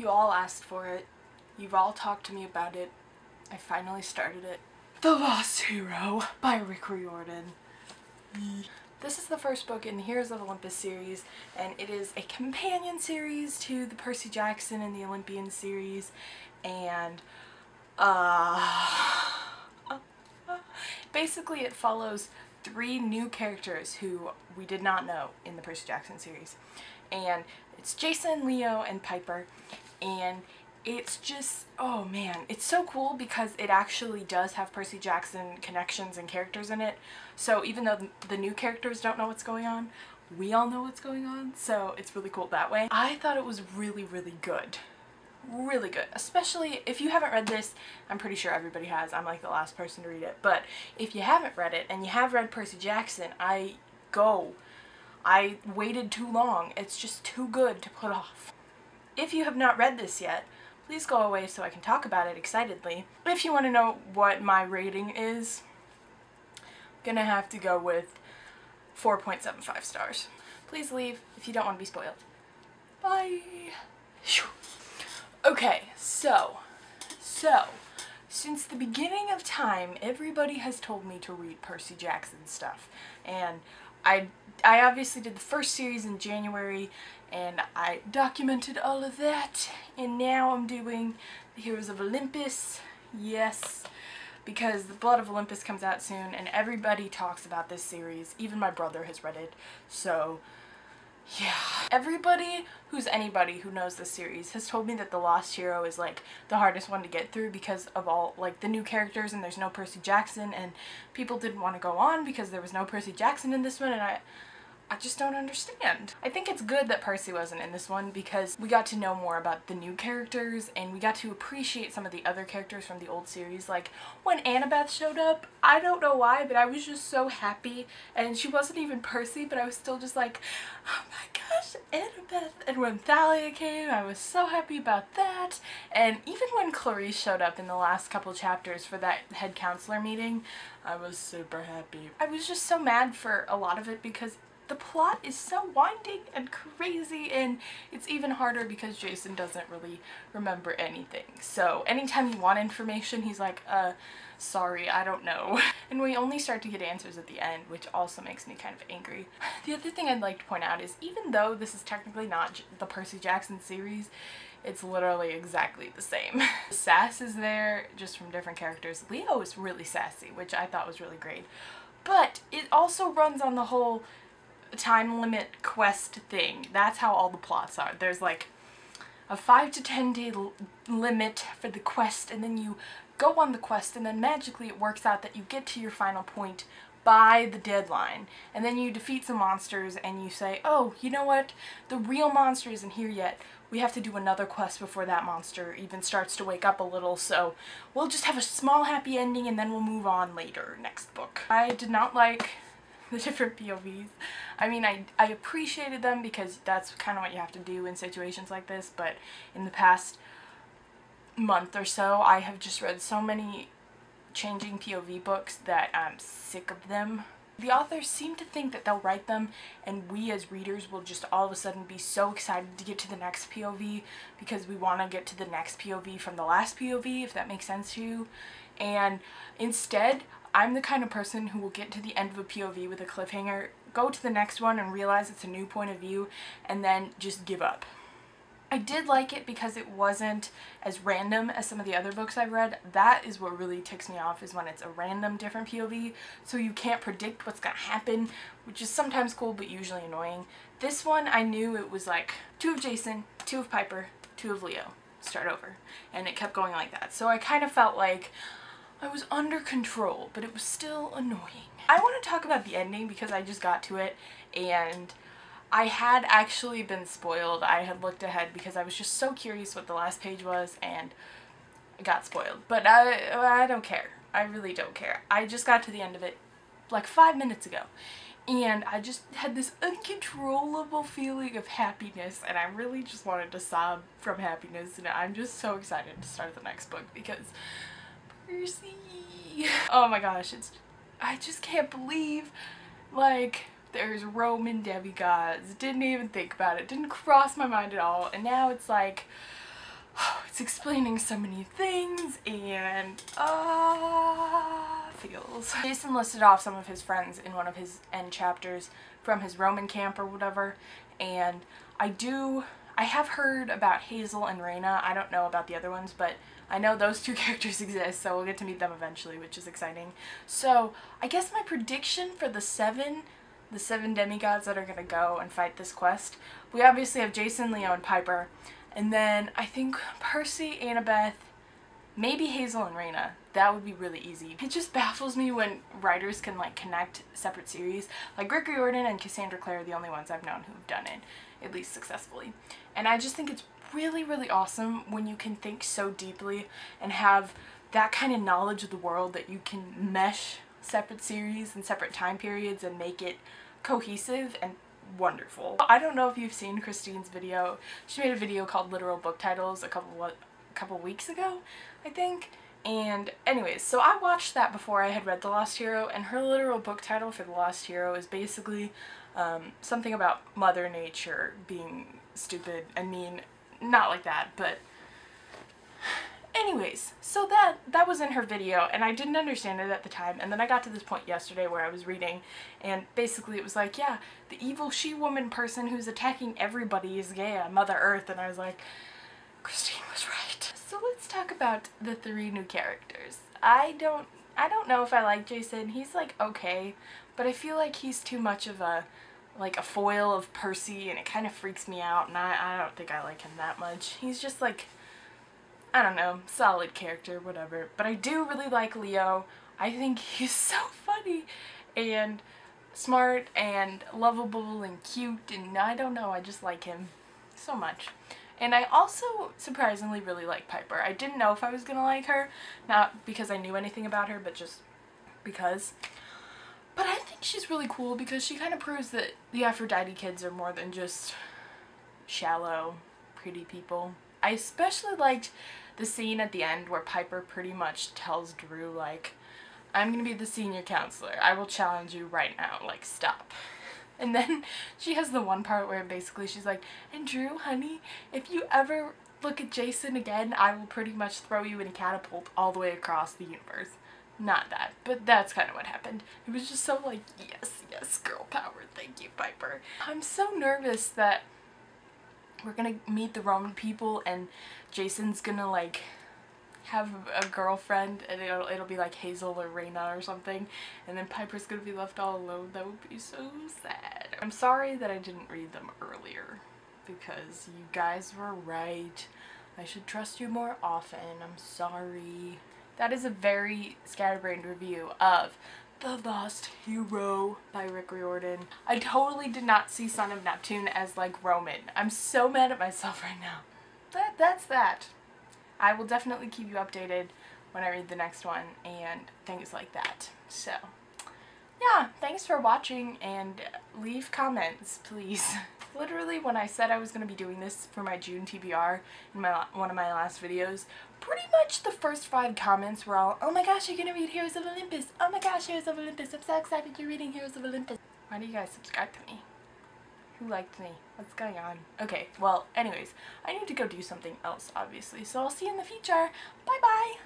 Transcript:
You all asked for it. You've all talked to me about it. I finally started it. The Lost Hero by Riordan. This is the first book in the Heroes of Olympus series, and it is a companion series to the Percy Jackson and the Olympian series, and basically it follows 3 new characters who we did not know in the Percy Jackson series, and it's Jason, Leo, and Piper, and it's just, oh man, it's so cool because it actually does have Percy Jackson connections and characters in it. So even though the new characters don't know what's going on, we all know what's going on, so it's really cool that way. I thought it was really, really good. Really good. Especially if you haven't read this, I'm pretty sure everybody has. I'm like the last person to read it. But if you haven't read it and you have read Percy Jackson, I waited too long. It's just too good to put off. If you have not read this yet, please go away so I can talk about it excitedly. If you want to know what my rating is, I'm gonna have to go with 4.75 stars. Please leave if you don't want to be spoiled. Bye! Okay, so, since the beginning of time, everybody has told me to read Percy Jackson stuff, and I obviously did the first series in January, and I documented all of that, and now I'm doing the Heroes of Olympus, yes, because the Blood of Olympus comes out soon, and everybody talks about this series. Even my brother has read it, so yeah. Everybody who's anybody who knows this series has told me that the Lost Hero is like the hardest one to get through because of all like the new characters, and there's no Percy Jackson, and people didn't want to go on because there was no Percy Jackson in this one, and I just don't understand. I think it's good that Percy wasn't in this one because we got to know more about the new characters, and we got to appreciate some of the other characters from the old series. Like when Annabeth showed up, I don't know why, but I was just so happy, and she wasn't even Percy, but I was still just like, oh my gosh, Annabeth. And when Thalia came, I was so happy about that. And even when Clarice showed up in the last couple chapters for that head counselor meeting, I was super happy. I was just so mad for a lot of it because the plot is so winding and crazy, and it's even harder because Jason doesn't really remember anything. So anytime you want information, he's like, sorry, I don't know. And we only start to get answers at the end, which also makes me kind of angry. The other thing I'd like to point out is even though this is technically not the Percy Jackson series, it's literally exactly the same. Sass is there, just from different characters. Leo is really sassy, which I thought was really great. But it also runs on the whole time limit quest thing. That's how all the plots are. There's like a 5 to 10 day limit for the quest, and then you go on the quest, and then magically it works out that you get to your final point by the deadline, and then you defeat some monsters and you say, oh, you know what, the real monster isn't here yet, we have to do another quest before that monster even starts to wake up a little, so we'll just have a small happy ending and then we'll move on later, next book. I did not like the different POVs. I mean, I appreciated them because that's kind of what you have to do in situations like this, but in the past month or so, I have just read so many changing POV books that I'm sick of them. The authors seem to think that they'll write them and we as readers will just all of a sudden be so excited to get to the next POV because we want to get to the next POV from the last POV, if that makes sense to you. And instead, I'm the kind of person who will get to the end of a POV with a cliffhanger, go to the next one and realize it's a new point of view, and then just give up. I did like it because it wasn't as random as some of the other books I've read. That is what really ticks me off, is when it's a random different POV, so you can't predict what's gonna happen, which is sometimes cool but usually annoying. This one, I knew it was like 2 of Jason, 2 of Piper, 2 of Leo, start over, and it kept going like that. So I kind of felt like I was under control, but it was still annoying. I want to talk about the ending because I just got to it, and I had actually been spoiled. I had looked ahead because I was just so curious what the last page was, and I got spoiled. But I don't care. I really don't care. I just got to the end of it like 5 minutes ago, and I just had this uncontrollable feeling of happiness, and I really just wanted to sob from happiness, and I'm just so excited to start the next book because Percy. Oh my gosh, I just can't believe, like, there's Roman demigods. Didn't even think about it. Didn't cross my mind at all. And now it's like, it's explaining so many things, and feels. Jason listed off some of his friends in one of his end chapters from his Roman camp or whatever, and I have heard about Hazel and Raina. I don't know about the other ones, but I know those two characters exist, so we'll get to meet them eventually, which is exciting. So I guess my prediction for the seven demigods that are gonna go and fight this quest, we obviously have Jason, Leo, and Piper, and then I think Percy, Annabeth, maybe Hazel and Raina. That would be really easy. It just baffles me when writers can like connect separate series. Like Riordan and Cassandra Clare are the only ones I've known who've done it, at least successfully. And I just think it's really, really awesome when you can think so deeply and have that kind of knowledge of the world that you can mesh separate series and separate time periods and make it cohesive and wonderful. I don't know if you've seen Christine's video. She made a video called Literal Book Titles a couple weeks ago, I think. And anyways, so I watched that before I had read The Lost Hero, and her literal book title for The Lost Hero is basically something about Mother Nature being stupid and mean. Not like that, but anyways, so that was in her video, and I didn't understand it at the time, and then I got to this point yesterday where I was reading, and basically it was like, yeah, the evil she-woman person who's attacking everybody is Gaia, Mother Earth, and I was like, Christine was right. So let's talk about the three new characters. I don't know if I like Jason. He's like okay, but I feel like he's too much of a foil of Percy, and it kind of freaks me out, and I don't think I like him that much. He's just like, I don't know, solid character, whatever. But I do really like Leo. I think he's so funny and smart and lovable and cute, and I don't know, I just like him so much. And I also surprisingly really like Piper. I didn't know if I was gonna like her, not because I knew anything about her, but just because. But I think she's really cool because she kind of proves that the Aphrodite kids are more than just shallow, pretty people. I especially liked the scene at the end where Piper pretty much tells Drew, like, I'm gonna be the senior counselor. I will challenge you right now. Like, stop. And then she has the one part where basically she's like, and Drew, honey, if you ever look at Jason again, I will pretty much throw you in a catapult all the way across the universe. Not that, but that's kind of what happened. It was just so like, yes, yes, girl power, thank you, Piper. I'm so nervous that we're gonna meet the Roman people and Jason's gonna like have a girlfriend, and it'll be like Hazel or Raina or something, and then Piper's gonna be left all alone. That would be so sad. I'm sorry that I didn't read them earlier, because you guys were right. I should trust you more often. I'm sorry. That is a very scatterbrained review of The Lost Hero by Rick Riordan. I totally did not see Son of Neptune as like Roman. I'm so mad at myself right now. That's that. I will definitely keep you updated when I read the next one and things like that. So, yeah, thanks for watching, and leave comments, please. Literally, when I said I was going to be doing this for my June TBR in one of my last videos, pretty much the first 5 comments were all, oh my gosh, you're going to read Heroes of Olympus. Oh my gosh, Heroes of Olympus. I'm so excited you're reading Heroes of Olympus. Why do you guys subscribe to me? Who liked me? What's going on? Okay, well, anyways, I need to go do something else, obviously, so I'll see you in the future. Bye-bye!